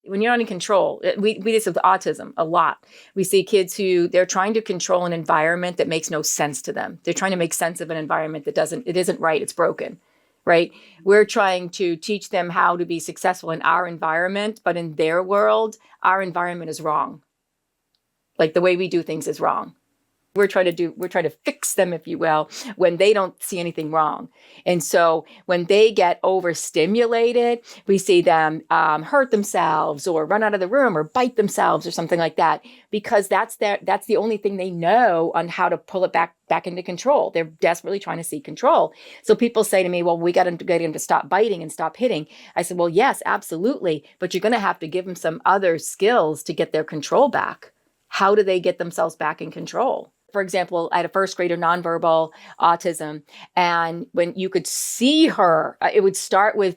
When you're not in control, we do this with autism a lot. We see kids who they're trying to control an environment that makes no sense to them. They're trying to make sense of an environment that it isn't right, it's broken, right? We're trying to teach them how to be successful in our environment, but in their world, our environment is wrong. Like the way we do things is wrong. We're trying to fix them, if you will, when they don't see anything wrong. And so when they get overstimulated, we see them hurt themselves or run out of the room or bite themselves or something like that, because that's the only thing they know on how to pull it back into control. They're desperately trying to seek control. So people say to me, well, we got to get him to stop biting and stop hitting. I said, well, yes, absolutely. But you're going to have to give them some other skills to get their control back. How do they get themselves back in control? For example, I had a first grader, nonverbal autism, and when you could see her, it would start with,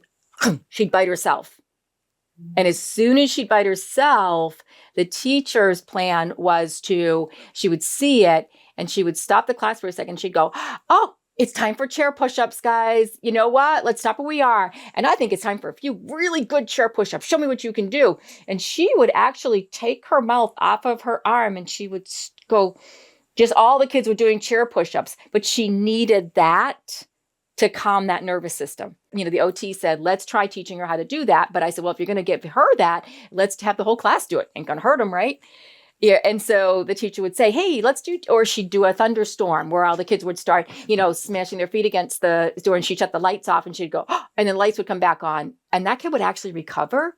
she'd bite herself. And as soon as she'd bite herself, the teacher's plan was she would see it and she would stop the class for a second. She'd go, oh, it's time for chair push-ups, guys. You know what? Let's stop where we are. And I think it's time for a few really good chair push-ups. Show me what you can do. And she would actually take her mouth off of her arm and she would go, just all the kids were doing chair push-ups, but she needed that to calm that nervous system. The OT said, let's try teaching her how to do that. But I said, well, if you're going to give her that, let's have the whole class do it. Ain't going to hurt them, right? Yeah. And so the teacher would say, hey, let's do, or she'd do a thunderstorm where all the kids would start, smashing their feet against the door, and she'd shut the lights off and she'd go, oh, and then lights would come back on. And that kid would actually recover.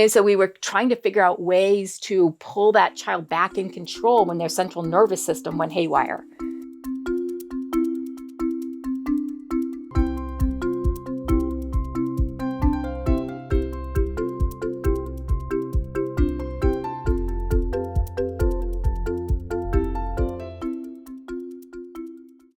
So we were trying to figure out ways to pull that child back in control when their central nervous system went haywire.